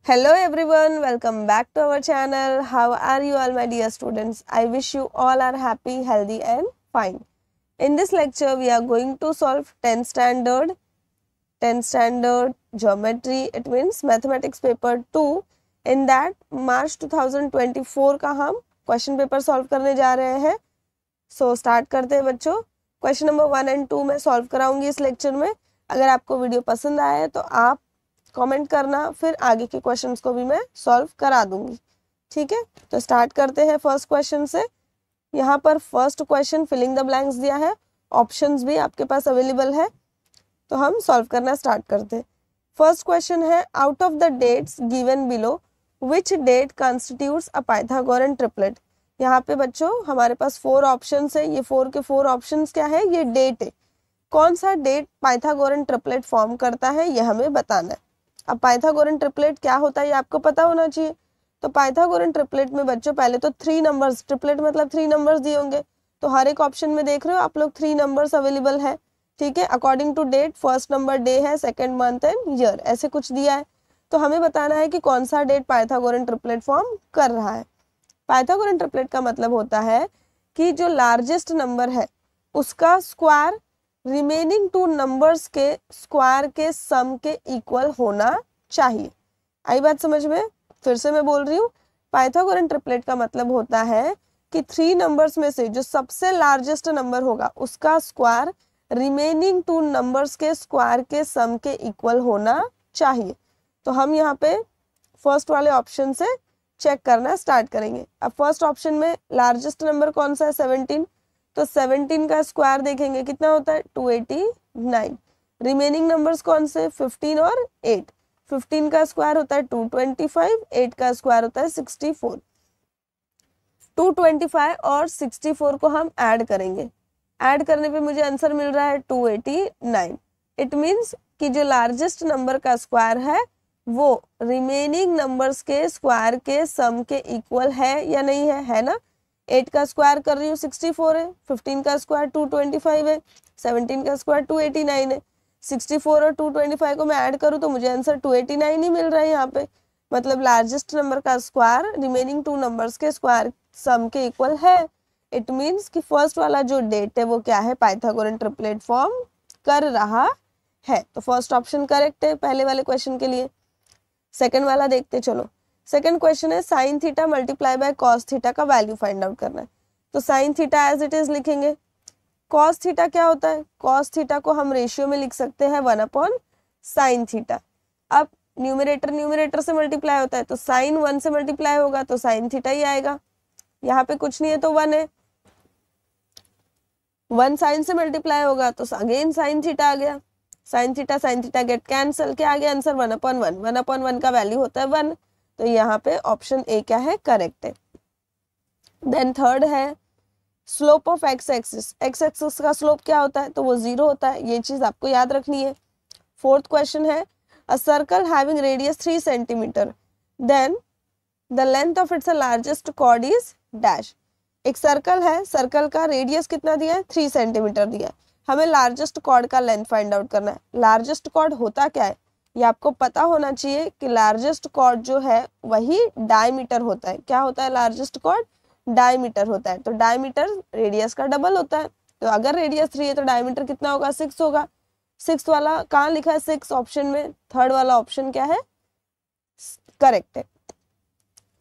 Hello everyone, welcome back to our channel. How are you all my dear students? I wish you all are happy, healthy and fine. In this lecture we are going to solve 10th standard geometry, it means mathematics paper 2. In that March 2024 का हम question paper solve करने जा रहे हैं. So start करते हैं बच्चों. Question number 1 और 2 मैं सॉल्व कराऊंगी इस लेक्चर में. अगर आपको वीडियो पसंद आया है तो आप कमेंट करना, फिर आगे के क्वेश्चंस को भी मैं सॉल्व करा दूंगी. ठीक है, तो स्टार्ट करते हैं फर्स्ट क्वेश्चन से. यहाँ पर first question filling the blanks दिया है, ऑप्शंस भी आपके पास अवेलेबल है, तो हम सॉल्व करना स्टार्ट करते हैं. फर्स्ट क्वेश्चन है, out of the dates given below which date constitutes a Pythagorean triplet. यहाँ पे बच्चों हमारे पास 4 ऑप्शंस है. ये 4 के 4 ऑप्शंस क्या है, ये डेट है. कौन सा डेट पाइथागोरन ट्रिपलेट फॉर्म करता है ये हमें बताना है. अब पाइथागोरन ट्रिपलेट क्या होता है ये आपको पता होना चाहिए. तो पाइथागोरन ट्रिपलेट में बच्चों पहले तो 3 नंबर्स, ट्रिपलेट मतलब 3 नंबर्स दिए होंगे, तो हर एक ऑप्शन में देख रहे हो आप लोग 3 नंबर्स अवेलेबल है. ठीक है, according to date first number day है, सेकंड मंथ एंड ईयर, ऐसे कुछ दिया है. तो हमें बताना है कि कौन सा डेट पाइथागोरन ट्रिपलेट फॉर्म कर रहा है. पाइथागोरन ट्रिपलेट का मतलब होता है कि जो लार्जेस्ट नंबर है उसका स्क्वायर रिमेनिंग 2 नंबर्स के स्क्वायर के सम के इक्वल होना चाहिए. आई बात समझ में? फिर से मैं बोल रही हूँ, पाइथागोरन ट्रिपलेट का मतलब होता है कि 3 नंबर्स में से जो सबसे लार्जेस्ट नंबर होगा उसका स्क्वायर रिमेनिंग 2 नंबर्स के स्क्वायर के सम के इक्वल होना चाहिए. तो हम यहाँ पे फर्स्ट वाले ऑप्शन से चेक करना स्टार्ट करेंगे. अब फर्स्ट ऑप्शन में लार्जेस्ट नंबर कौन सा है, 17. तो 17 का स्क्वायर देखेंगे कितना होता है, 289. रिमेनिंग नंबर्स कौन से, 15 और 8. 15 का स्क्वायर होता है 225, 8 का स्क्वायर होता है 64. 225 और 64 को हम ऐड करेंगे. ऐड करने पे मुझे आंसर मिल रहा है 289. इट मीन्स कि जो लार्जेस्ट नंबर का स्क्वायर है वो रिमेनिंग नंबर्स के स्क्वायर के सम के इक्वल है या नहीं है, है ना. 8 का स्क्वायर कर रही हूँ 64 है, 15 का स्क्वायर 225 है, 17 का स्क्वायर 289 है. 64 और 225 को मैं ऐड करूँ तो मुझे आंसर 289 ही मिल रहा है यहाँ पे. मतलब लार्जेस्ट नंबर का स्क्वायर रिमेनिंग 2 नंबर्स के स्क्वायर सम के इक्वल है. इट मीन्स कि फर्स्ट वाला जो डेट है वो क्या है, पाइथागोरन ट्रिपलेट फॉर्म कर रहा है. तो फर्स्ट ऑप्शन करेक्ट है पहले वाले क्वेश्चन के लिए. सेकेंड वाला देखते चलो. सेकंड क्वेश्चन है, sine theta multiply by cos theta का वैल्यू फाइंड आउट करना है. तो sine theta as it is लिखेंगे. कॉस थीटा क्या होता है, कॉस थीटा को हम रेशियो में लिख सकते हैं 1 साइन थीटा. अब न्यूमरेटर से मल्टीप्लाई होता है तो साइन 1 से मल्टीप्लाई होगा तो साइन थीटा ही आएगा. यहाँ पे कुछ नहीं है तो 1 है. 1 साइन से मल्टीप्लाई होगा तो अगेन साइन थीटा आ गया. साइन थीटा गेट कैंसल, क्या आ गया आंसर 1/1. 1/1 का वैल्यू होता है 1. तो यहाँ पे ऑप्शन ए क्या है, करेक्ट है. देन थर्ड है, slope of x axis. X axis का स्लोप क्या होता है, तो वो 0 होता है. ये चीज आपको याद रखनी है. फोर्थ क्वेश्चन है, a circle having radius 3 centimetre then the length of its largest chord is dash. एक सर्कल है, सर्कल का रेडियस कितना दिया है, 3 सेंटीमीटर दिया है. हमें लार्जेस्ट कॉर्ड का लेंथ फाइंड आउट करना है. लार्जेस्ट कॉर्ड होता क्या है ये आपको पता होना चाहिए कि लार्जेस्ट कॉर्ड जो है वही डायमीटर होता है. क्या होता है लार्जेस्ट कॉर्ड, डायमीटर होता है. तो डायमीटर रेडियस का डबल होता है. तो अगर रेडियस 3 है तो डायमीटर कितना होगा, 6 होगा. 6 वाला कहाँ लिखा है, 6 ऑप्शन में. थर्ड वाला ऑप्शन क्या है, करेक्ट है.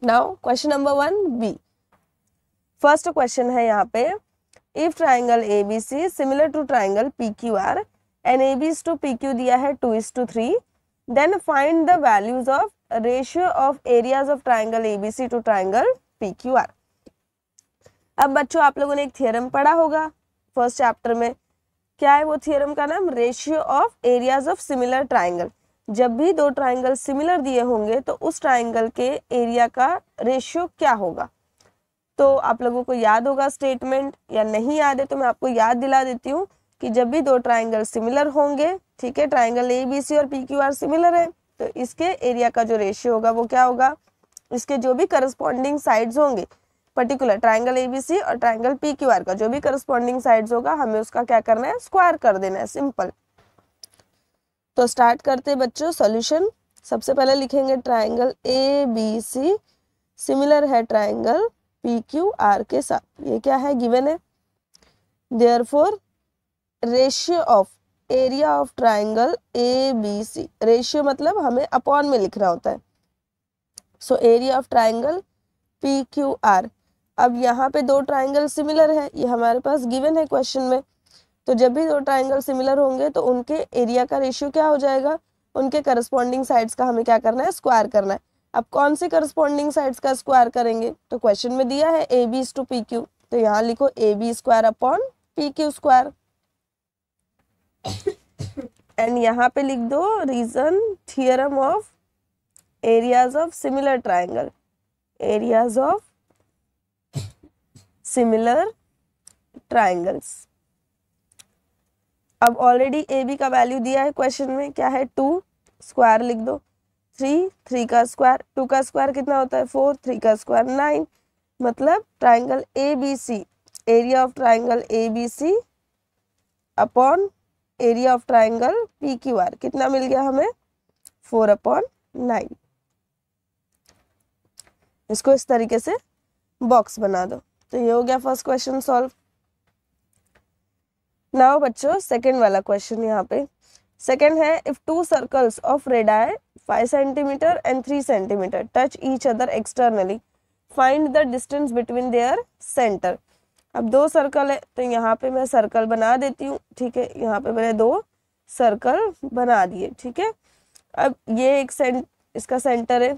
Now question number 1 B. First question है यहाँ पे, if triangle ABC similar to triangle PQR and AB to PQ दिया है 2:3, then find the values of ratio of areas of triangle ABC to triangle PQR. अब बच्चों आप लोगों ने एक थ्योरम पढ़ा होगा फर्स्ट चैप्टर में. क्या है वो थ्योरम का नाम, ratio of areas of similar triangle. जब भी 2 ट्राइंगल सिमिलर दिए होंगे तो उस ट्राइंगल के एरिया का रेशियो क्या होगा. तो आप लोगों को याद होगा स्टेटमेंट, या नहीं याद है तो मैं आपको याद दिला देती हूँ कि जब भी 2 ट्राइंगल सिमिलर होंगे, ठीक है, ट्राइंगल ABC और PQR सिमिलर है, तो इसके एरिया का जो रेशियो होगा वो क्या होगा, इसके जो भी करस्पॉन्डिंग साइड्स होंगे, पर्टिकुलर ट्राइंगल ABC और ट्राइंगल PQR का जो भी करस्पॉन्डिंग साइड्स होगा हमें उसका क्या करना है, स्क्वायर कर देना है, सिंपल. तो स्टार्ट करते हैं बच्चों सॉल्यूशन. सबसे पहले लिखेंगे triangle A B C similar है ट्राइंगल पी क्यू आर के साथ, ये क्या है गिवन है। Therefore ratio of area of triangle A B C, ratio मतलब हमें अपॉन में लिखना होता है। So area of triangle P Q R. अब यहाँ पे दो ट्राइंगल सिमिलर है, ये हमारे पास गिवन है क्वेश्चन में। तो जब भी दो ट्राइंगल सिमिलर होंगे तो उनके एरिया का रेशियो क्या हो जाएगा, उनके करस्पॉन्डिंग साइड्स का हमें क्या करना है, स्क्वायर करना है। अब कौन से करस्पॉन्डिंग साइड्स का स्क्वायर करेंगे, तो क्वेश्चन में दिया है A B to P Q, तो यहाँ लिखो A B square upon P Q square. And यहाँ पे लिख दो reason theorem of areas of similar triangle, areas of similar triangles. अब ऑलरेडी ए बी का वैल्यू दिया है क्वेश्चन में, क्या है 2, स्क्वायर लिख दो 3, 3 का स्क्वायर, 2 का स्क्वायर कितना होता है 4, 3 का स्क्वायर 9, मतलब triangle A B C, area of triangle A B C upon area of triangle P Q R कितना मिल गया हमें 4/9। इसको इस तरीके से बॉक्स बना दो। तो ये हो गया फर्स्ट क्वेश्चन सॉल्व। नाउ बच्चों सेकंड वाला क्वेश्चन यहाँ पे सेकंड है, if two circles of radii 5 centimetre and 3 centimetre touch each other externally, find the distance between there centre. अब दो सर्कल है तो यहाँ पे मैं सर्कल बना देती हूँ, ठीक है, यहाँ पे मैंने दो सर्कल बना दिए, ठीक है। अब ये एक इसका सेंटर है,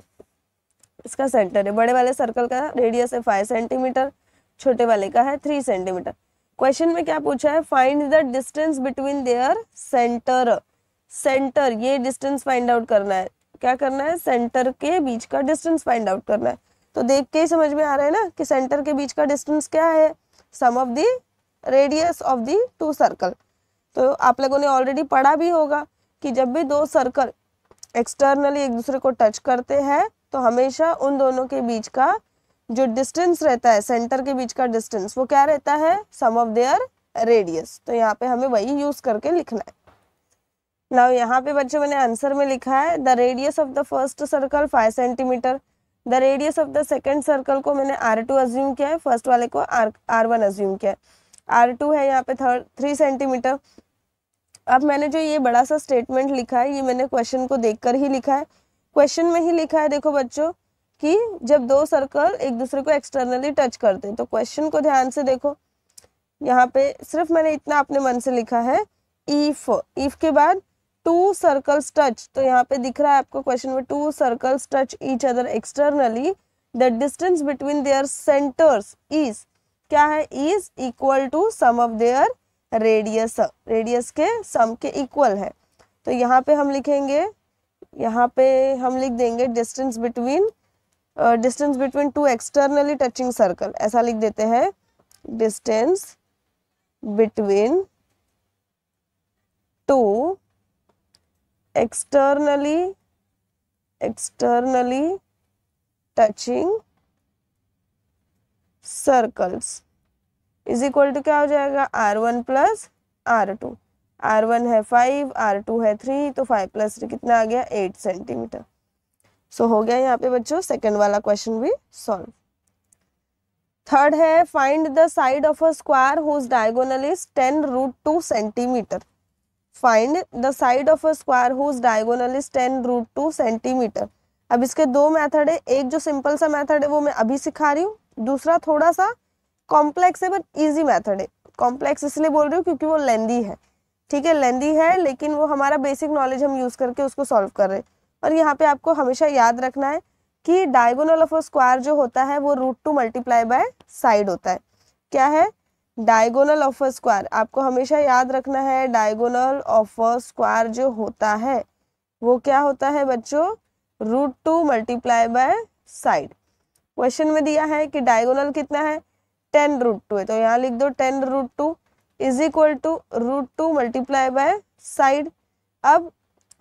इसका सेंटर है, बड़े वाले सर्कल का रेडियस है 5 सेंटीमीटर, छोटे वाले का है 3 सेंटीमीटर। क्वेश्चन में क्या पूछा है, find the distance between there centre. Centre, ये डिस्टेंस फाइंड आउट करना है, क्या करना है, सेंटर के बीच का डिस्टेंस फाइंड आउट करना है। तो देख के ही समझ में आ रहा है ना कि सेंटर के बीच का डिस्टेंस क्या है, some of the radius of the two circle. तो आप लोगों ने ऑलरेडी पढ़ा भी होगा कि जब भी दो सर्कल एक्सटर्नली एक दूसरे को टच करते हैं तो हमेशा उन दोनों के बीच का जो डिस्टेंस रहता है, सेंटर के बीच का डिस्टेंस, वो क्या रहता है, सम ऑफ देयर रेडियस। तो यहाँ पे हमें वही यूज करके लिखना है। नाउ यहाँ पे बच्चों मैंने आंसर में लिखा है the radius of the first circle 5 centimetre, the radius of the second circle को मैंने R2 अज्यूम किया है, फर्स्ट वाले को R1 अज्यूम किया है। R2 है यहाँ पे 3 सेंटीमीटर। अब मैंने जो ये बड़ा सा स्टेटमेंट लिखा है ये मैंने क्वेश्चन को देखकर ही लिखा है। क्वेश्चन में ही लिखा है, देखो बच्चों, कि जब दो सर्कल एक दूसरे को एक्सटर्नली टच करते हैं, तो क्वेश्चन को ध्यान से देखो, यहाँ पे सिर्फ मैंने इतना अपने मन से लिखा है, इफ के बाद 2 सर्कल्स टच, तो यहाँ पे दिख रहा है आपको क्वेश्चन में 2 circles touch each other externally, the distance between their centres is, क्या है, is equal to sum of their radius, radius के सम के इक्वल है। तो यहाँ पे हम लिखेंगे, यहाँ पे हम लिख देंगे distance between 2 externally touching circle, ऐसा लिख देते हैं, distance between 2 externally touching circles is equal to क्या हो जाएगा, R1 प्लस R2। R1 है 5, R2 है 3, तो 5 + 3 कितना आ गया, 8 सेंटीमीटर। सो हो गया यहाँ पे बच्चों सेकंड वाला क्वेश्चन भी सॉल्व। थर्ड है, find the side of a square whose diagonal is 10√2 centimetre. Find the side of a square whose diagonal is 10√2 centimetre. अब इसके दो मेथड है, एक जो सिंपल सा मेथड है वो मैं अभी सिखा रही हूँ, दूसरा थोड़ा सा कॉम्प्लेक्स है बट इजी मेथड है। कॉम्प्लेक्स इसलिए बोल रही हूँ क्योंकि वो लेंदी है, ठीक है, लेंदी है, लेकिन वो हमारा बेसिक नॉलेज हम यूज करके उसको सॉल्व कर रहे हैं। और यहाँ पे आपको हमेशा याद रखना है कि डायगोनल ऑफ अ स्क्वायर जो होता है वो √2 मल्टीप्लाई बाय साइड होता है। क्या है, डायगोनल ऑफ अ स्क्वायर, आपको हमेशा याद रखना है, डायगोनल ऑफ अ स्क्वायर जो होता है वो क्या होता है बच्चों, √2 मल्टीप्लाई बाय साइड। क्वेश्चन में दिया है कि डायगोनल कितना है, 10√2 है, तो यहाँ लिख दो 10√2 is equal to √2 multiply by side. अब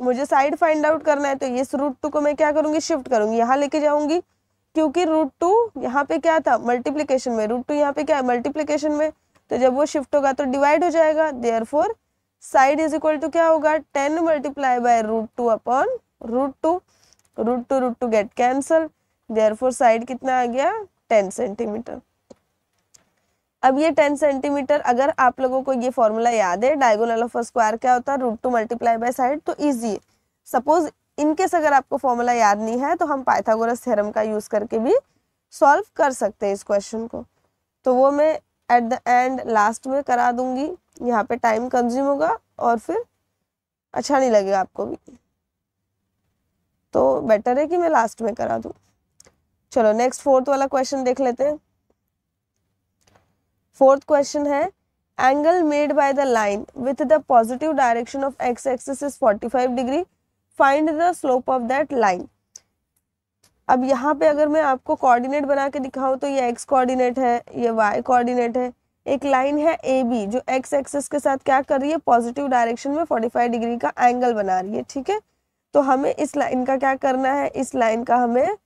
मुझे साइड फाइंड आउट करना है, तो इस √2 को मैं क्या करूंगी, शिफ्ट करूंगी, यहाँ लेके जाऊंगी, क्योंकि √2 यहाँ पे क्या था, मल्टीप्लीकेशन में, √2 यहाँ पे क्या है, मल्टीप्लीकेशन में, तो जब वो शिफ्ट होगा तो डिवाइड हो जाएगा। Therefore side is equal to क्या होगा, 10 multiply by √2 upon √2। Root two get cancel, therefore side कितना आ गया 10 सेंटीमीटर। अब ये 10 सेंटीमीटर, अगर आप लोगों को ये फॉर्मूला याद है, डायगोनल ऑफ अ स्क्वायर क्या होता है, root two multiply by side, तो इजी है। सपोज इनकेस अगर आपको फॉर्मूला याद नहीं है तो हम पाइथागोरस थ्योरम का यूज करके भी सॉल्व कर सकते हैं इस क्वेश्चन को। तो वो मैं एट द एंड लास्ट में करा दूंगी, यहाँ पे टाइम कंज्यूम होगा और फिर अच्छा नहीं लगेगा आपको भी, तो बेटर है कि मैं लास्ट में करा दूं। चलो नेक्स्ट फोर्थ वाला क्वेश्चन देख लेते हैं। फोर्थ क्वेश्चन है, angle made by the line with the positive direction of x axis is 45 degree, find the slope of that line. अब यहाँ पे अगर मैं आपको कोऑर्डिनेट बना के दिखाऊं तो ये एक्स कोऑर्डिनेट है, ये वाई कोऑर्डिनेट है, एक लाइन है ए बी जो एक्स एक्सिस के साथ क्या कर रही है, पॉजिटिव डायरेक्शन में 45 डिग्री का एंगल बना रही है, ठीक है। तो हमें इस लाइन का क्या करना है, इस लाइन का हमें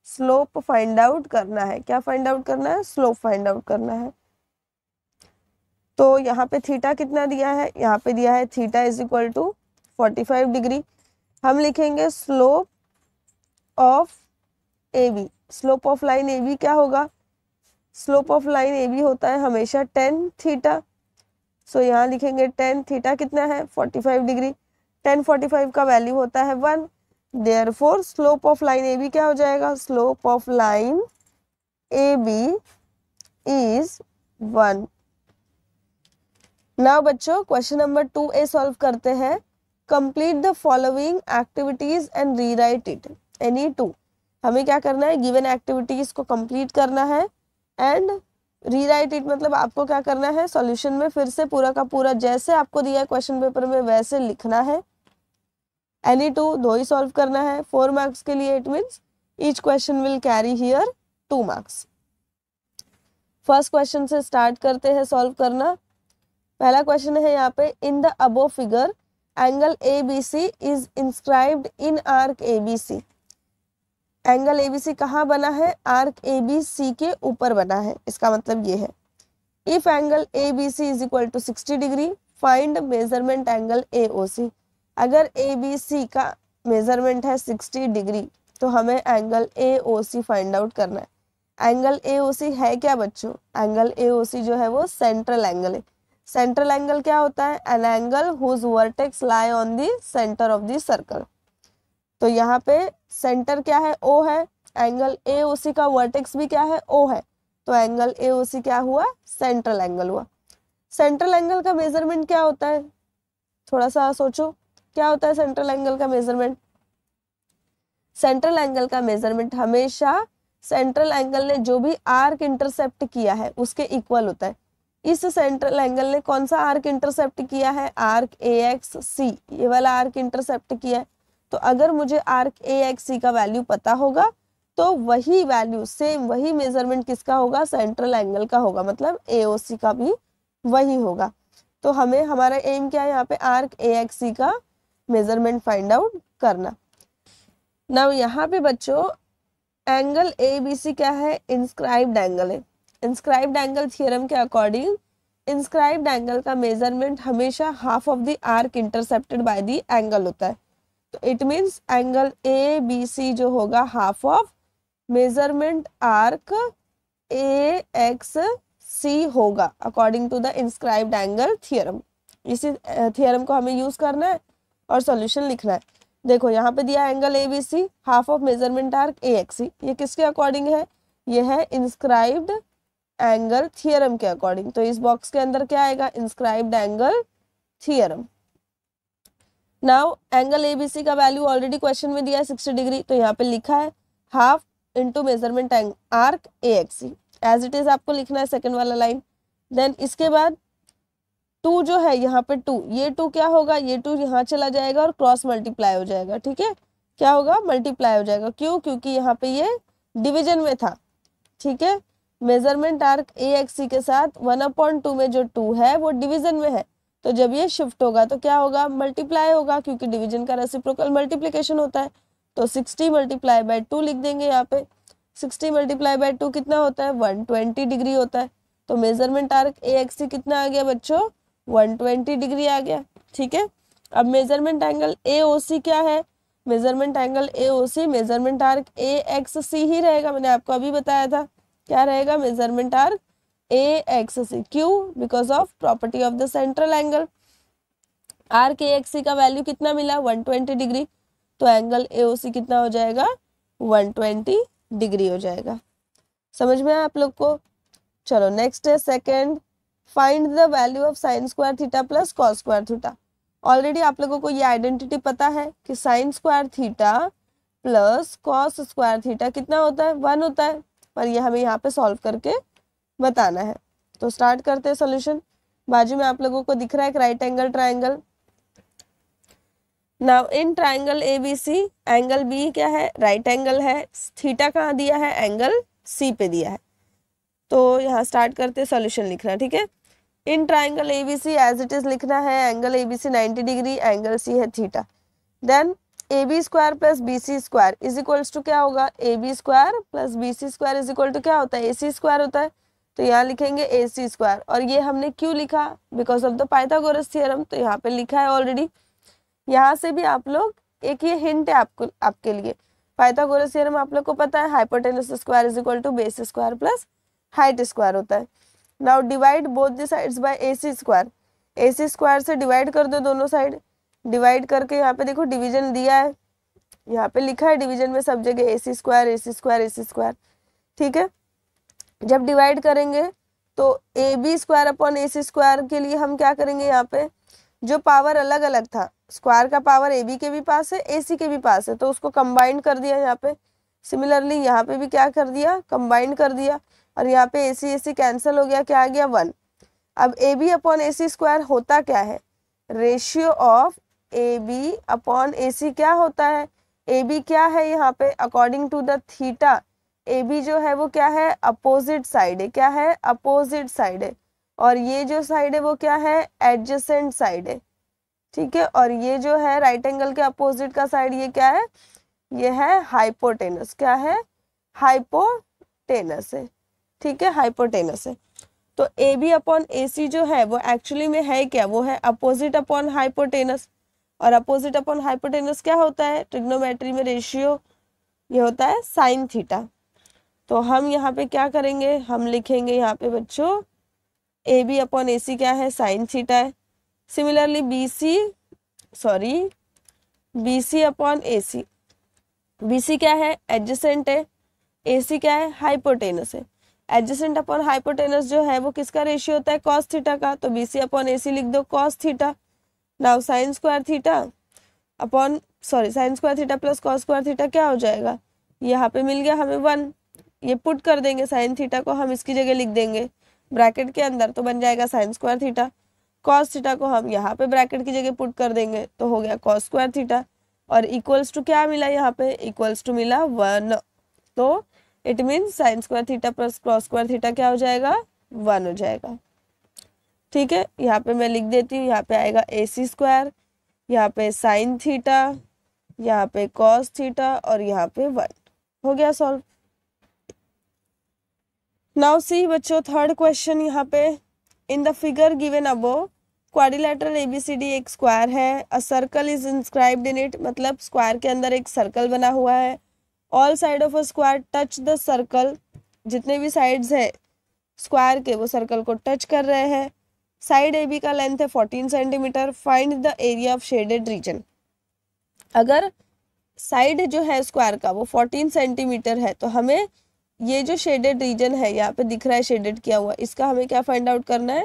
स्लोप फाइंड आउट करना है। क्या फाइंड आउट करना है, स्लोप फाइंड आउट करना है। तो यहाँ पे थीटा कितना दिया है, यहाँ पे दिया है theta is equal to 45 degree. हम लिखेंगे slope of A B, slope of line A B क्या होगा, slope of line A B होता है हमेशा tan थीटा। सो यहाँ लिखेंगे tan थीटा कितना है 45 डिग्री, tan 45 का वैल्यू होता है 1, therefore slope of line A B क्या हो जाएगा, slope of line A B is 1। Now बच्चों क्वेश्चन नंबर 2A सॉल्व करते हैं। Complete the following activities and rewrite it any two. हमें क्या करना है, गिवन एक्टिविटीज को कंप्लीट करना है एंड रीराइट इट मतलब आपको क्या करना है, सॉल्यूशन में फिर से पूरा का पूरा जैसे आपको दिया है क्वेश्चन पेपर में वैसे लिखना है। एनी टू 2 ही सॉल्व करना है 4 मार्क्स के लिए, it means each question will carry here 2 marks. First question से स्टार्ट करते हैं सॉल्व करना। पहला क्वेश्चन है यहाँ पे, in the above figure angle ABC is inscribed in arc ABC। Angle ABC कहाँ बना है, आर्क ABC के ऊपर बना है। इसका मतलब ये है, if angle ABC is equal to 60 degree find measurement angle AOC। अगर ABC का मेजरमेंट है 60 डिग्री तो हमें एंगल AOC फाइंड आउट करना है। एंगल AOC है क्या बच्चों, एंगल AOC जो है वो सेंट्रल एंगल है। सेंट्रल एंगल क्या होता है, an angle whose vertex lie on the centre of the circle. तो यहाँ पे सेंटर क्या है, O है, एंगल AOC का वर्टेक्स भी क्या है, O है, तो एंगल AOC क्या हुआ, सेंट्रल एंगल हुआ। सेंट्रल एंगल का मेजरमेंट क्या होता है, थोड़ा सा सोचो क्या होता है सेंट्रल एंगल का मेजरमेंट। सेंट्रल एंगल का मेजरमेंट हमेशा सेंट्रल एंगल ने जो भी आर्क इंटरसेप्ट किया है उसके इक्वल होता है। इस सेंट्रल एंगल ने कौन सा आर्क इंटरसेप्ट किया है, आर्क AXC, ये वाला आर्क इंटरसेप्ट किया है। तो अगर मुझे आर्क AXC का वैल्यू पता होगा तो वही वैल्यू सेम वही मेजरमेंट किसका होगा, सेंट्रल एंगल का होगा, मतलब AOC का भी वही होगा। तो हमें हमारा एम क्या है यहाँ पे, आर्क AXC का मेजरमेंट फाइंड आउट करना। नाउ यहाँ पे बच्चों एंगल ABC क्या है, इंस्क्राइब्ड एंगल है। इंस्क्राइब्ड एंगल थ्योरम के अकॉर्डिंग इंस्क्राइब्ड एंगल का मेजरमेंट हमेशा half of the arc intercepted by the angle होता है। तो इट मींस एंगल ABC जो होगा half of measurement arc AXC होगा according to the inscribed angle theorem. इसी थ्योरम को हमें यूज करना है और सॉल्यूशन लिखना है। देखो यहाँ पे दिया angle ABC half of measurement arc AXC, ये किसके अकॉर्डिंग है, ये है इंस्क्राइब्ड एंगल थ्योरम के अकॉर्डिंग। तो इस बॉक्स के अंदर क्या आएगा, inscribed angle theorem. Now angle ABC का वैल्यू ऑलरेडी क्वेश्चन में दिया है 60 डिग्री, तो यहाँ पे लिखा है half into measurement arc AXC, as it is आपको लिखना है सेकंड वाला लाइन। देन इसके बाद 2 जो है यहाँ पे 2, ये 2 क्या होगा, ये 2 यहाँ चला जाएगा और क्रॉस मल्टीप्लाई हो जाएगा, ठीक है, क्या होगा, मल्टीप्लाई हो जाएगा। क्यों, क्योंकि यहाँ पे ये डिवीजन में था, ठीक है। मेजरमेंट आर्क AXC के साथ 1/2 में जो 2 है वो डिवीजन में है, तो जब ये शिफ्ट होगा तो क्या होगा, मल्टीप्लाई होगा, क्योंकि डिवीजन का रेसिप्रोकल मल्टीप्लिकेशन होता है। तो 60 मल्टीप्लाई बाय 2 लिख देंगे यहाँ पे। 60 मल्टीप्लाई बाय 2 कितना होता है, 120 डिग्री होता है। तो मेजरमेंट आर्क AXC कितना आ गया बच्चों, 120 डिग्री आ गया, ठीक है। अब मेजरमेंट एंगल AOC क्या है, measurement angle AOC, measurement arc AXC ही रहेगा, मैंने आपको अभी बताया था। क्या रहेगा? Measurement arc AXC। क्यों? Because of property of the central angle. Arc AXC का वैल्यू कितना मिला? 120 डिग्री। तो एंगल AOC कितना हो जाएगा? 120 डिग्री हो जाएगा। समझ में आया आप लोग को? चलो नेक्स्ट है second, find the value of sine square theta plus cos square theta. Already आप लोगों को ये आइडेंटिटी पता है कि sine square theta plus cos square theta कितना होता है? 1 होता है, पर ये हमें यहाँ पे सॉल्व करके बताना है। तो स्टार्ट करते हैं सॉल्यूशन। बाजू में आप लोगों को दिख रहा है एक right angle triangle. Now in triangle ABC angle B क्या है? राइट एंगल है। थीटा कहाँ दिया है? एंगल C पे दिया है। तो यहाँ स्टार्ट करते हैं सॉल्यूशन लिखना, ठीक है। In triangle ABC as it is लिखना है, angle ABC 90 degree, angle C है theta. Then AB square plus BC square is equals to क्या होगा? AB square plus BC square is equal to क्या होता है? AC स्क्वायर होता है। तो यहाँ लिखेंगे AC स्क्वायर। और ये हमने क्यों लिखा? Because of the Pythagoras theorem. तो यहाँ पे लिखा है ऑलरेडी। यहाँ से भी आप लोग, एक ये हिंट है आपको, आपके लिए, पाइथागोरस थ्योरम आप लोग को पता है, hypotenuse square is equal to base square plus height square होता है। Now divide both the sides by AC square. AC square से डिवाइड कर दो दोनों साइड। डिवाइड करके यहाँ पे देखो डिवीजन दिया है, यहाँ पे लिखा है डिवीजन में सब जगह AC square AC square AC square, ठीक है। जब डिवाइड करेंगे तो AB square upon AC square के लिए हम क्या करेंगे? यहाँ पे जो पावर अलग अलग था, स्क्वायर का पावर AB के भी पास है, AC के भी पास है, तो उसको कंबाइन कर दिया यहाँ पे। सिमिलरली यहाँ पे भी क्या कर दिया? कंबाइन कर दिया। और यहाँ पे AC AC कैंसिल हो गया, क्या आ गया? 1। अब AB अपॉन AC स्क्वायर होता क्या है? Ratio of AB upon AC क्या होता है? AB क्या है यहाँ पे? According to the theta AB जो है वो क्या है? अपोजिट साइड है। क्या है? अपोजिट साइड है। और ये जो साइड है वो क्या है? एडजेसेंट साइड है, ठीक है। और ये जो है राइट एंगल के अपोजिट का साइड, ये क्या है? ये है हाइपोटेनस। क्या है? हाइपोटेनस है, ठीक है, हाइपोटेनस है। तो AB अपॉन AC जो है वो एक्चुअली में है क्या? वो है अपोजिट अपॉन हाइपोटेनस। और अपोजिट अपॉन हाइपोटेनस क्या होता है? ट्रिग्नोमेट्री में रेशियो ये होता है साइन थीटा। तो हम यहाँ पे क्या करेंगे? हम लिखेंगे यहाँ पे बच्चों AB अपॉन AC क्या है? साइन थीटा है। Similarly BC upon AC, BC क्या है? एडजेसेंट है। AC क्या है? हाइपोटेनस है। एडजेसेंट अपॉन हाइपोटेनस जो है वो किसका रेशियो होता है? कॉस थीटा का। तो BC अपॉन AC लिख दो cos theta. Now sine square theta plus cos square theta क्या हो जाएगा? यहाँ पे मिल गया हमें 1। ये पुट कर देंगे, साइन थीटा को हम इसकी जगह लिख देंगे ब्रैकेट के अंदर, तो बन जाएगा sine square theta. Cos theta को हम यहाँ पे ब्रैकेट की जगह पुट कर देंगे, तो हो गया कॉस स्क्वायर थीटा। और इक्वल्स टू क्या मिला? यहाँ पे इक्वल्स टू मिला 1। तो it means sine square theta plus cos square theta क्या हो जाएगा? 1 हो जाएगा, ठीक है। यहाँ पे मैं लिख देती हूँ, यहाँ पे आएगा AC स्क्वायर, यहाँ पे साइन थीटा, यहाँ पे कॉस थीटा और यहाँ पे 1। हो गया सॉल्व। नाउ सी बच्चों थर्ड क्वेश्चन। यहाँ पे in the figure given above quadrilateral ABCD एक स्क्वायर है, a circle is inscribed in it, मतलब स्क्वायर के अंदर एक सर्कल बना हुआ है। All side of a square touch the circle, जितने भी साइड्स है स्क्वायर के वो सर्कल को टच कर रहे हैं। साइड AB का लेंथ है 14 centimetre. Find the area of shaded region. अगर साइड जो है स्क्वायर का वो 14 सेंटीमीटर है तो हमें ये जो शेडेड रीजन है, यहाँ पे दिख रहा है शेडेड किया हुआ, इसका हमें क्या फाइंड आउट करना है?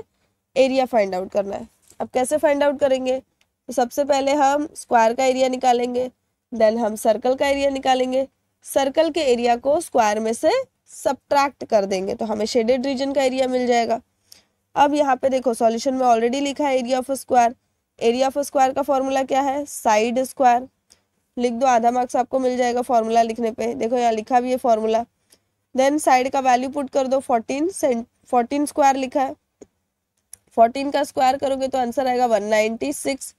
एरिया फाइंड आउट करना है। अब कैसे फाइंड आउट करेंगे? तो सबसे पहले हम स्क्वायर का एरिया निकालेंगे, देन हम सर्कल का एरिया निकालेंगे। सर्कल के एरिया को स्क्वायर में से सब्ट्रैक्ट कर देंगे तो हमें शेडेड रीजन का एरिया मिल जाएगा। अब यहाँ पे देखो सॉल्यूशन में ऑलरेडी लिखा है area of square. Area of square का फॉर्मूला क्या है? Side square. लिख दो, आधा मार्क्स आपको मिल जाएगा फॉर्मूला लिखने पे। देखो यहाँ लिखा भी है फॉर्मूला। देन साइड का वैल्यू पुट कर दो, 14 स्क्वायर लिखा है। 14 का स्क्वायर करोगे तो आंसर आएगा 196।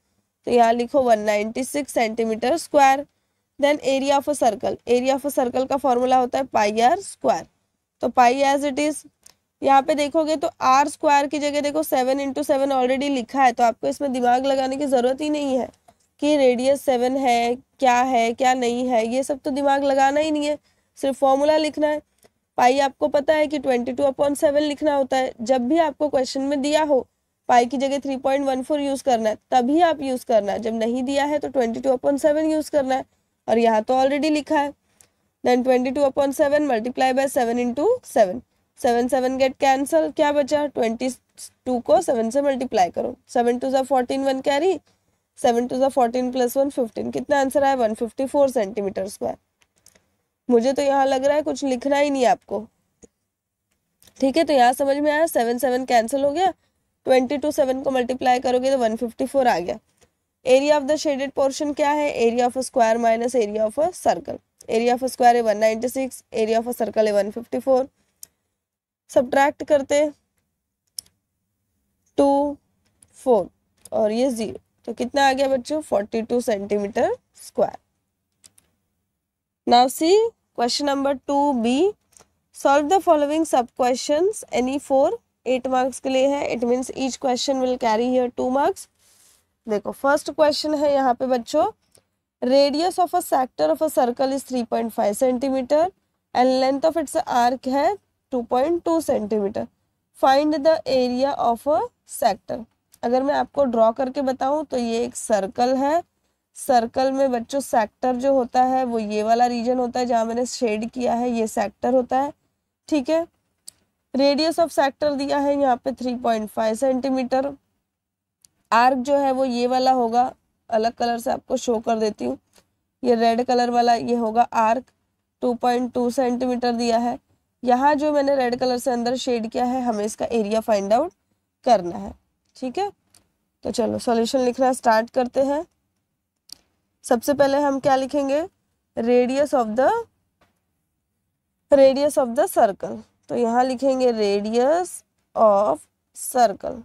तो यहाँ लिखो 196 centimetre square. Then area of a circle, area of a circle का फॉर्मूला होता है पाई आर स्क्वायर। तो पाई एज इट इज। यहाँ पे देखोगे तो आर स्क्वायर की जगह देखो 7 × 7 ऑलरेडी लिखा है, तो आपको इसमें दिमाग लगाने की जरूरत ही नहीं है। कि रेडियस 7 है क्या नहीं है, ये सब तो दिमाग लगाना ही नहीं है, सिर्फ फॉर्मूला लिखना है। पाई आपको पता है कि 22/7 लिखना होता है। जब भी आपको क्वेश्चन में दिया हो पाई की जगह 3.14 यूज करना है, तभी आप यूज करना है। जब नहीं दिया है तो 22/7 यूज करना है, और यहाँ तो ऑलरेडी लिखा है। Then 22/7 multiply by 7 into 7, 7 7 get cancel, क्या बचा 22 को 7 से मल्टीप्लाई करो, 7 2 ज़ा 14, 1 कैरी, 7 2 ज़ा 14 + 1 15, कितना आंसर आया 154 सेंटीमीटर स्क्वायर। मुझे तो यहाँ लग रहा है कुछ लिखना ही नहीं आपको, ठीक है। तो यहाँ समझ में आया, 7 7 कैंसिल हो गया, 22 7 को मल्टीप्लाई करोगे तो 154 आ गया। Area of the shaded portion क्या है, area of a square minus area of a circle. Area of a square है 196, एरिया ऑफ अ सर्कल है 154। सब्ट्रैक्ट करते 2 4 और ये 0, तो कितना आ गया बच्चों 42 centimetre square. Now see question number 2b, solve the following सब क्वेश्चंस एनी 4, 8 मार्क्स के लिए है। It means each question will carry here 2 marks. देखो फर्स्ट क्वेश्चन है यहाँ पे बच्चों, radius of a sector of a circle is 3.5 centimetre and length of it's arc है 2.2 centimetre. Find the area of a sector. अगर मैं आपको draw करके बताऊं तो ये एक सर्कल है, सर्कल में बच्चों सेक्टर जो होता है वो ये वाला रीजन होता है जहाँ मैंने शेड किया है, ये सेक्टर होता है, ठीक है। रेडियस ऑफ सेक्टर दिया है यहाँ पे 3.5 सेंटीमीटर। आर्क जो है वो ये वाला होगा, अलग कलर से आपको शो कर देती हूँ, ये रेड कलर वाला ये होगा आर्क, 2.2 सेंटीमीटर दिया है। यहाँ जो मैंने रेड कलर से अंदर शेड किया है, हमें इसका एरिया फाइंड आउट करना है, ठीक है। तो चलो सॉल्यूशन लिखना स्टार्ट करते हैं। सबसे पहले हम क्या लिखेंगे, रेडियस ऑफ द सर्कल। तो यहाँ लिखेंगे रेडियस ऑफ सर्कल।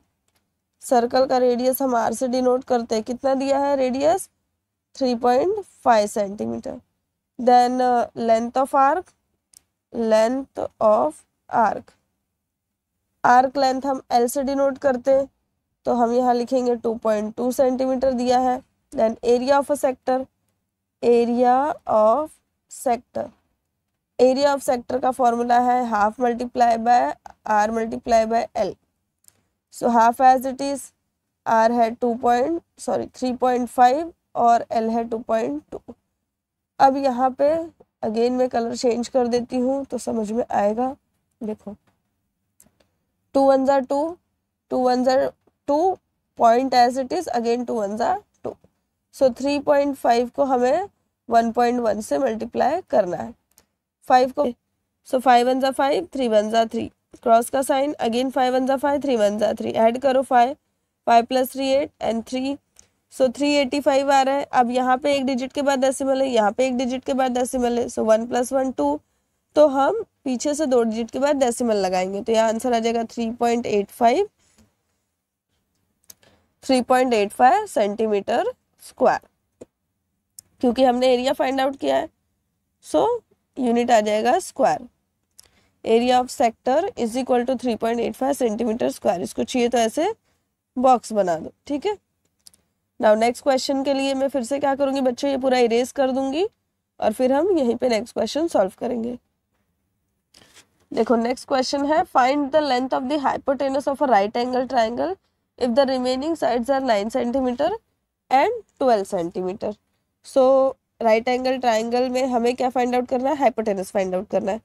सर्कल का रेडियस हम आर से डिनोट करते हैं, कितना दिया है radius 3.5 centimetre. Then length of arc, arc length हम एल से डिनोट करते हैं, तो हम यहाँ लिखेंगे 2.2 सेंटीमीटर दिया है। Then area of a sector, area of sector का फॉर्मूला है half multiply by R multiply by L. So half as it is, R है 3.5 और एल है 2.2। अब यहाँ पे अगेन मैं कलर चेंज कर देती हूँ तो समझ में आएगा। देखो 2 1 ज़ा 2, 2 1 ज़ा 2, point as it is, again 2 1 ज़ा 2। सो 3.5 को हमें 1.1 से मल्टीप्लाई करना है, 5 को, सो 5 1 ज़ा 5, 3 1 ज़ा 3, क्रॉस का साइन, अगेन 5 1 ज़ा 5, 3 1 ज़ा 3, ऐड करो 5 + 3 8 एंड 3, सो 385 आ रहा है। अब यहाँ पे एक डिजिट के बाद डेसिमल है, यहाँ पे एक डिजिट के बाद डेसिमल है, सो 1 + 1 2, तो हम पीछे से 2 डिजिट के बाद डेसिमल लगाएंगे, तो यहाँ आंसर आ जाएगा 3.85 सेंटीमीटर स्क्वायर, क्योंकि हमने एरिया फाइंड आउट किया है। सो यूनिट आ जाएगा square. Area of sector is equal to 3.85 centimetre square. इसको चाहिए तो ऐसे बॉक्स बना दो, ठीक है। नाउ नेक्स्ट क्वेश्चन के लिए मैं फिर से क्या करूंगी बच्चों, ये पूरा इरेज कर दूंगी और फिर हम यहीं पे नेक्स्ट क्वेश्चन सॉल्व करेंगे। देखो नेक्स्ट क्वेश्चन है, find the length of the hypotenuse of a right angle triangle if the remaining sides are 9 centimetre and 12 centimetre. So right angle triangle में हमें क्या फाइंड आउट करना है, हाइपोटेनस फाइंड आउट करना है।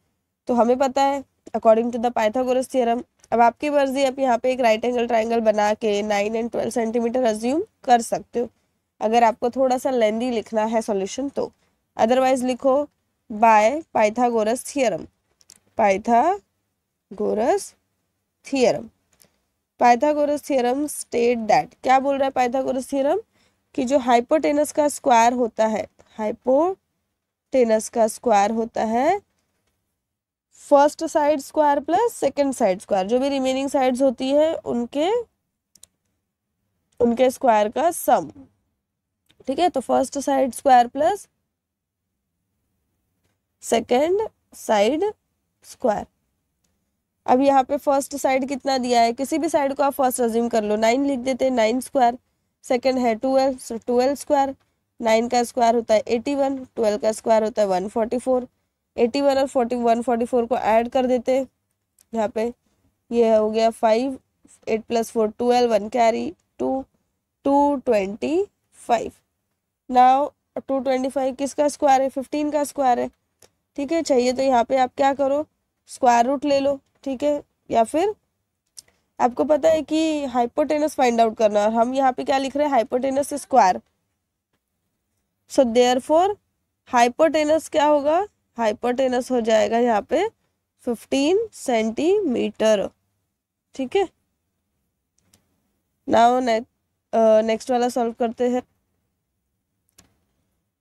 तो हमें पता है according to the Pythagoras theorem. अब आपकी मर्जी, आप यहाँ पे एक राइट एंगल ट्राइंगल बना के 9 एंड 12 सेंटीमीटर अज्यूम कर सकते हो, अगर आपको थोड़ा सा लेंदी लिखना है सॉल्यूशन तो। अदरवाइज लिखो by Pythagoras theorem. Pythagoras theorem state that, क्या बोल रहा है पाइथागोरस थ्योरम, कि जो हाइपोटेनस का स्क्वायर होता है, first side square plus second side square, जो भी रिमेनिंग साइड्स होती है उनके स्क्वायर का सम, ठीक है। तो first side square plus second side square. अब यहाँ पे फर्स्ट साइड कितना दिया है, किसी भी साइड को आप फर्स्ट अज्यूम कर लो, 9 लिख देते हैं, 9 स्क्वायर। सेकंड है 12, सो 12 स्क्वायर, 9 का स्क्वायर होता है 81, 12 का स्क्वायर होता है 144, 81 और 144 को ऐड कर देते हैं यहाँ पे, ये हो गया 5, 8 + 4 12, 1 कैरी 2, 225। नाउ 225 किसका स्क्वायर है? 15 का स्क्वायर है, ठीक है। चाहिए तो यहाँ पे आप क्या करो, स्क्वायर रूट ले लो, ठीक है। या फिर आपको पता है कि हाइपोटेनस फाइंड आउट करना है, और हम यहाँ पे क्या लिख रहे हैं, hypotenuse square. So therefore hypotenuse क्या होगा, हाइपोटेनस हो जाएगा यहाँ पे 15 सेंटीमीटर, ठीक है। नाउ नेक्स्ट वाला सॉल्व करते हैं।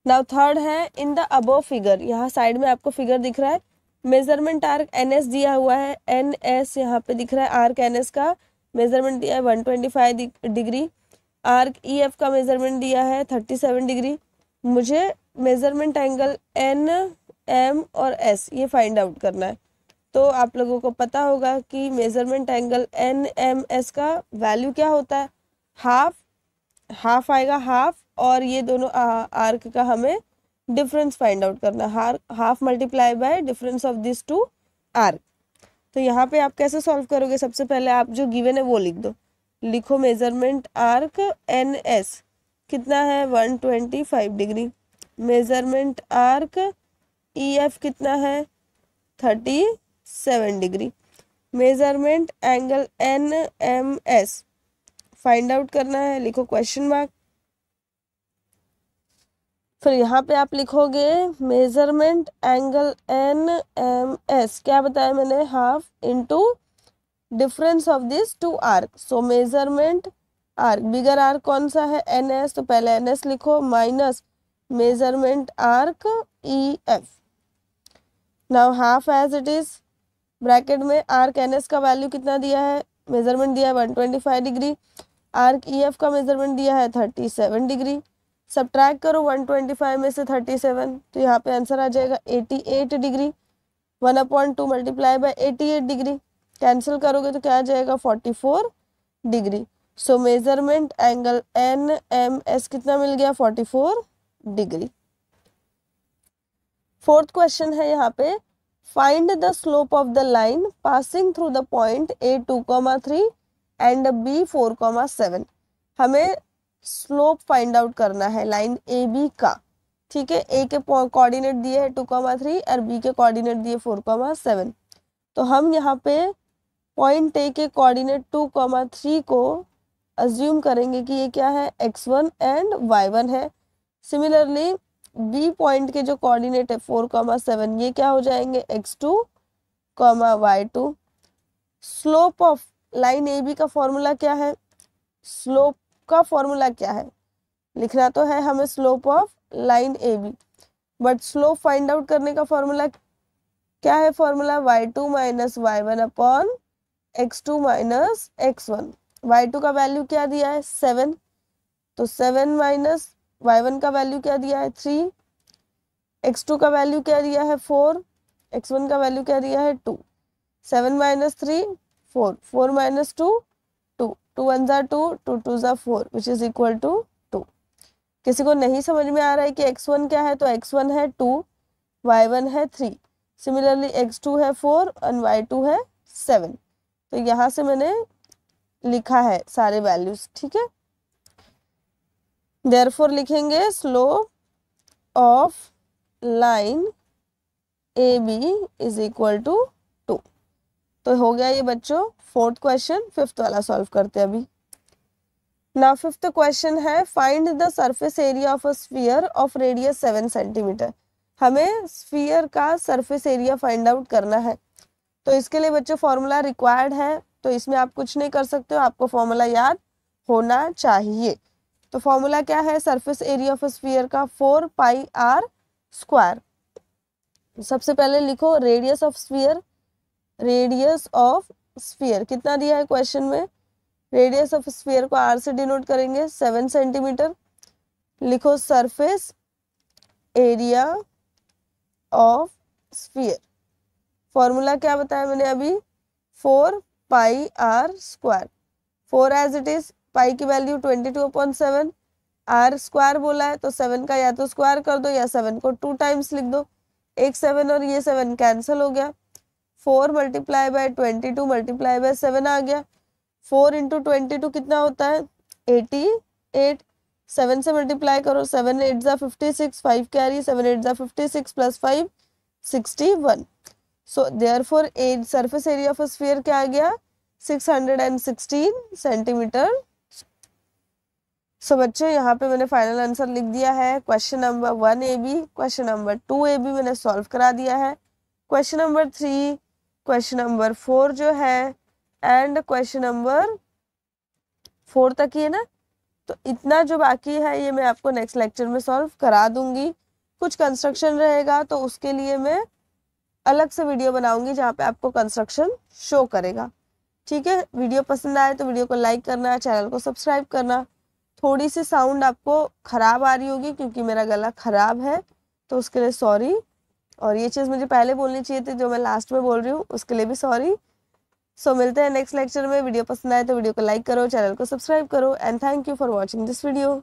नाउ थर्ड है, इन द अबव फिगर, यहाँ साइड में आपको फिगर दिख रहा है, मेजरमेंट आर्क एनएस दिया हुआ है, एनएस यहाँ पे दिख रहा है, आर्क एनएस का मेजरमेंट दिया है 125 डिग्री, आर्क ईएफ का मेजरमेंट दिया है 37 डिग्री। मुझे मेजरमेंट एंगल एन एम और एस ये फाइंड आउट करना है। तो आप लोगों को पता होगा कि measurement angle N M S का वैल्यू क्या होता है, हाफ आएगा, हाफ, और ये दोनों आर्क का हमें डिफरेंस फाइंड आउट करना है, half multiply by difference of this two arc. तो यहाँ पे आप कैसे सॉल्व करोगे, सबसे पहले आप जो गिवन है वो लिख दो, लिखो मेजरमेंट आर्क एन एस कितना है 125 degree, measurement arc E F कितना है 37 degree, measurement angle N M S find out करना है, लिखो क्वेश्चन मार्क। फिर यहाँ पे आप लिखोगे measurement angle N M S, क्या बताया मैंने, half into difference of this two arc. So measurement arc, bigger arc कौन सा है, एन एस, तो पहले एन एस लिखो minus measurement arc E F. Now half as it is, bracket में आर्क एन एस का वैल्यू कितना दिया है, मेजरमेंट दिया है 125 डिग्री, आर्क ई एफ का मेजरमेंट दिया है 37 डिग्री, सब्ट्रैक्ट करो 125 में से 37, तो यहाँ पे आंसर आ जाएगा 88 degree, 1/2 multiply by 88 degree, cancel करोगे तो क्या आ जाएगा 44 degree. So measurement angle N M S कितना मिल गया 44 डिग्री। फोर्थ क्वेश्चन है यहाँ पे, find the slope of the line passing through the point A2,3 and B4,7। हमें स्लोप फाइंड आउट करना है लाइन ए बी का, ठीक है। ए के कोऑर्डिनेट दिए है 2,3 और बी के कोऑर्डिनेट दिए 4,7। तो हम यहाँ पे पॉइंट ए के कोऑर्डिनेट 2,3 को अज्यूम करेंगे कि ये क्या है, x1 एंड y1 है। सिमिलरली बी पॉइंट के जो कोऑर्डिनेट है 4,7, ये क्या हो जाएंगे x2, y2। Slope of line A B का फॉर्मूला क्या है, स्लोप का फॉर्मूला क्या है, लिखना तो है हमें slope of line A B, but slope find out करने का फॉर्मूला क्या है, formula y2 minus y1 upon x2 minus x1। y2 का वैल्यू क्या दिया है 7, तो 7 माइनस y1 का वैल्यू क्या दिया है 3, x2 का वैल्यू क्या दिया है 4, x1 का वैल्यू क्या दिया है 2, 7 माइनस 3 4, 4 माइनस 2 2, 2 1 जा 2, 2 2 जा 4 विच इज इक्वल टू 2। किसी को नहीं समझ में आ रहा है कि x1 क्या है, तो x1 है 2, y1 है 3, सिमिलरली x2 है 4 और y2 है 7। तो यहाँ से मैंने लिखा है सारे वैल्यूज, ठीक है। देयरफॉर लिखेंगे slope of line A B is equal to 2। तो हो गया ये बच्चों फोर्थ क्वेश्चन। फिफ्थ वाला सॉल्व करते हैं अभी। नाउ फिफ्थ क्वेश्चन है, find the surface area of a sphere of radius 7 centimetre. हमें स्फीयर का सरफेस एरिया फाइंड आउट करना है। तो इसके लिए बच्चों फॉर्मूला रिक्वायर्ड है, तो इसमें आप कुछ नहीं कर सकते हो, आपको फॉर्मूला याद होना चाहिए। तो फॉर्मूला क्या है सरफेस एरिया ऑफ स्फीयर का, 4πr²। सबसे पहले लिखो radius of sphere, radius of sphere कितना दिया है क्वेश्चन में, रेडियस ऑफ स्फीयर को r से डिनोट करेंगे 7 सेंटीमीटर। लिखो surface area of sphere, formula क्या बताया मैंने अभी 4πr²। 4 एज इट इज, पाई की वैल्यू 22/7, आर स्क्वायर बोला है तो 7 का या तो स्क्वायर कर दो या 7 को 2 टाइम्स लिख दो। एक 7 और ये 7 कैंसिल हो गया। 4 मल्टीप्लाई बाय 22 मल्टीप्लाई बाय 7 आ गया। 4 इंटू 22 कितना होता है 88। 7 से मल्टीप्लाई करो, 7 8 जा 56, 5 कैरी, 7 8 जा 56 plus 5 61। So therefore as surface area of sphere क्या आ गया 616 सेंटीमीटर। सो बच्चों यहाँ पे मैंने फाइनल आंसर लिख दिया है। Question number 1 A B, question number 2 A B मैंने सॉल्व करा दिया है। क्वेश्चन नंबर 3, क्वेश्चन नंबर 4 जो है एंड क्वेश्चन नंबर 4 तक ही है ना, तो इतना जो बाकी है ये मैं आपको नेक्स्ट लेक्चर में सॉल्व करा दूंगी। कुछ कंस्ट्रक्शन रहेगा तो उसके लिए मैं अलग से वीडियो बनाऊंगी जहाँ पे आपको कंस्ट्रक्शन शो करेगा। ठीक है, वीडियो पसंद आए तो वीडियो को लाइक करना, चैनल को सब्सक्राइब करना। थोड़ी सी साउंड आपको खराब आ रही होगी क्योंकि मेरा गला खराब है, तो उसके लिए सॉरी। और ये चीज़ मुझे पहले बोलनी चाहिए थी जो मैं लास्ट में बोल रही हूँ, उसके लिए भी सॉरी। सो मिलते हैं नेक्स्ट लेक्चर में। वीडियो पसंद आए तो वीडियो को लाइक करो, चैनल को सब्सक्राइब करो and thank you for watching this video.